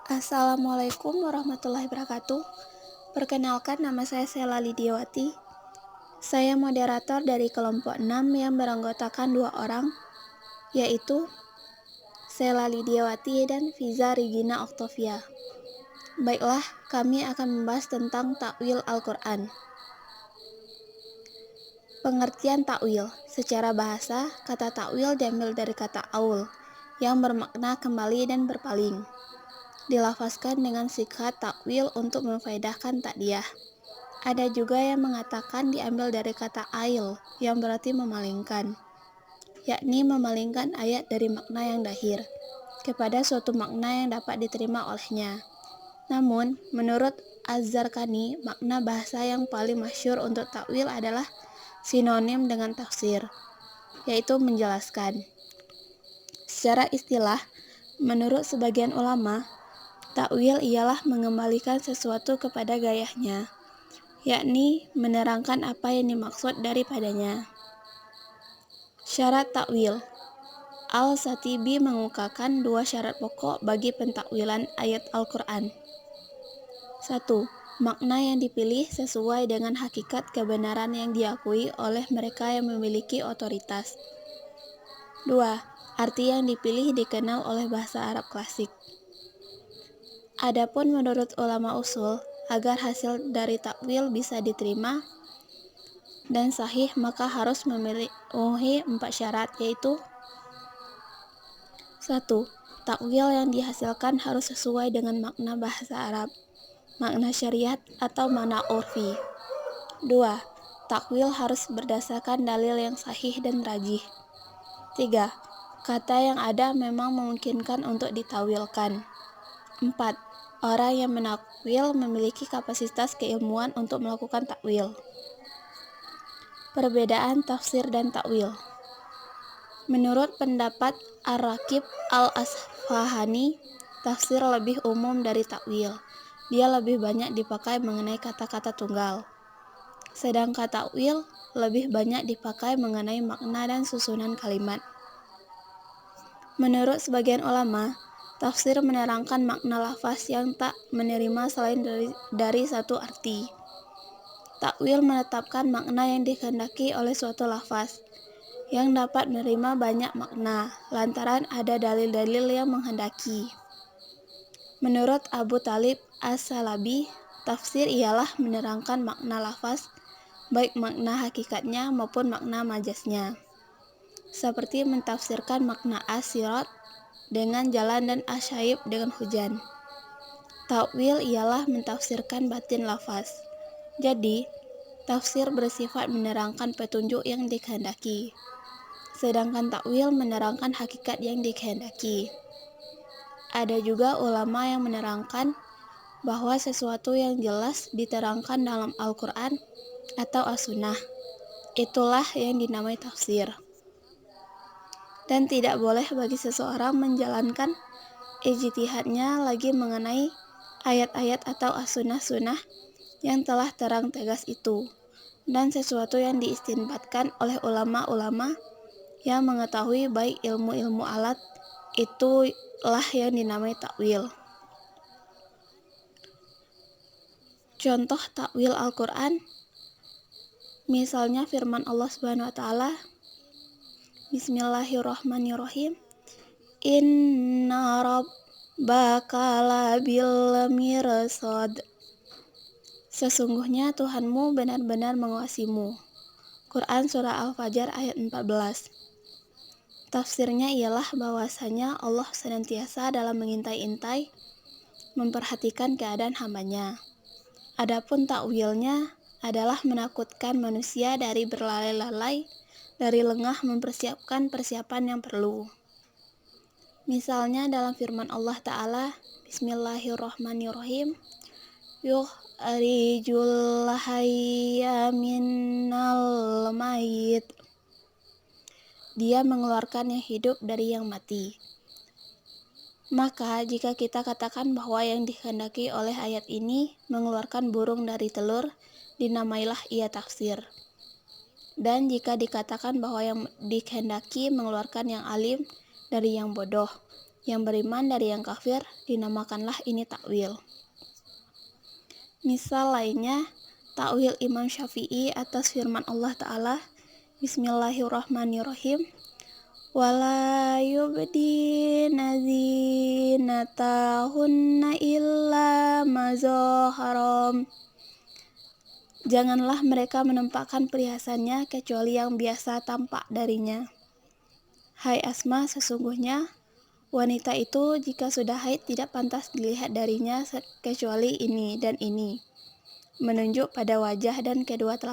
Assalamualaikum warahmatullahi wabarakatuh. Perkenalkan, nama saya Sela Lidiawati. Saya moderator dari kelompok 6 yang beranggotakan 2 orang, yaitu Sela Lidiawati dan Fiza Regina Octavia. Baiklah, kami akan membahas tentang takwil Al-Quran. Pengertian takwil. Secara bahasa, kata takwil diambil dari kata aul, yang bermakna kembali dan berpaling. Dilafazkan dengan sigat takwil untuk memfaedahkan takdiah. Ada juga yang mengatakan diambil dari kata ail, yang berarti memalingkan, yakni memalingkan ayat dari makna yang dahir kepada suatu makna yang dapat diterima olehnya. Namun, menurut Az-Zarkani, makna bahasa yang paling masyhur untuk takwil adalah sinonim dengan tafsir, yaitu menjelaskan. Secara istilah, menurut sebagian ulama, takwil ialah mengembalikan sesuatu kepada gayahnya, yakni menerangkan apa yang dimaksud daripadanya. Syarat takwil. Al-Satibi mengemukakan 2 syarat pokok bagi pentakwilan ayat Al-Quran. 1. Makna yang dipilih sesuai dengan hakikat kebenaran yang diakui oleh mereka yang memiliki otoritas. 2. Arti yang dipilih dikenal oleh bahasa Arab klasik. Adapun menurut ulama usul, agar hasil dari takwil bisa diterima dan sahih, maka harus memenuhi 4 syarat, yaitu 1. Takwil yang dihasilkan harus sesuai dengan makna bahasa Arab, makna syariat atau makna urfi. 2. Takwil harus berdasarkan dalil yang sahih dan rajih. 3. Kata yang ada memang memungkinkan untuk ditawilkan. 4. Orang yang menakwil memiliki kapasitas keilmuan untuk melakukan takwil. Perbedaan tafsir dan takwil. Menurut pendapat Ar-Rakib Al-Asfahani, tafsir lebih umum dari takwil. Dia lebih banyak dipakai mengenai kata-kata tunggal. Sedangkan takwil lebih banyak dipakai mengenai makna dan susunan kalimat. Menurut sebagian ulama, tafsir menerangkan makna lafaz yang tak menerima selain dari satu arti. Takwil menetapkan makna yang dikehendaki oleh suatu lafaz, yang dapat menerima banyak makna, lantaran ada dalil-dalil yang menghendaki. Menurut Abu Talib As-Salabi, tafsir ialah menerangkan makna lafaz, baik makna hakikatnya maupun makna majaznya. Seperti mentafsirkan makna as-sirat dengan jalan dan asyaib dengan hujan. Takwil ialah mentafsirkan batin lafaz. Jadi, tafsir bersifat menerangkan petunjuk yang dikehendaki, sedangkan takwil menerangkan hakikat yang dikehendaki. Ada juga ulama yang menerangkan bahwa sesuatu yang jelas diterangkan dalam Al-Quran atau As-Sunnah, itulah yang dinamai tafsir. Dan tidak boleh bagi seseorang menjalankan ijtihadnya lagi mengenai ayat-ayat atau as-sunnah-sunnah yang telah terang tegas itu, dan sesuatu yang diistinbatkan oleh ulama-ulama yang mengetahui baik ilmu-ilmu alat, itulah yang dinamai takwil. Contoh takwil Al-Quran, misalnya firman Allah Subhanahu wa Ta'ala, Bismillahirrahmanirrahim, Inna rabbaka labil mirsad. Sesungguhnya Tuhanmu benar-benar mengawasimu. Quran Surah Al-Fajr ayat 14. Tafsirnya ialah bahwasanya Allah senantiasa dalam mengintai-intai, memperhatikan keadaan hambanya. Adapun takwilnya adalah menakutkan manusia dari berlalai-lalai, dari lengah mempersiapkan persiapan yang perlu. Misalnya dalam firman Allah Ta'ala, Bismillahirrahmanirrahim, yukhrijul hayya minal mayit. Dia mengeluarkan yang hidup dari yang mati. Maka jika kita katakan bahwa yang dikehendaki oleh ayat ini mengeluarkan burung dari telur, dinamailah ia tafsir. Dan jika dikatakan bahwa yang dikehendaki mengeluarkan yang alim dari yang bodoh, yang beriman dari yang kafir, dinamakanlah ini takwil. Misal lainnya, takwil Imam Syafi'i atas firman Allah Ta'ala, Bismillahirrahmanirrahim, wala yubdina zinatahunna illa ma zahara. Janganlah mereka menampakkan perhiasannya kecuali yang biasa tampak darinya. Hai Asma, sesungguhnya wanita itu jika sudah haid tidak pantas dilihat darinya kecuali ini dan ini, menunjuk pada wajah dan kedua telapak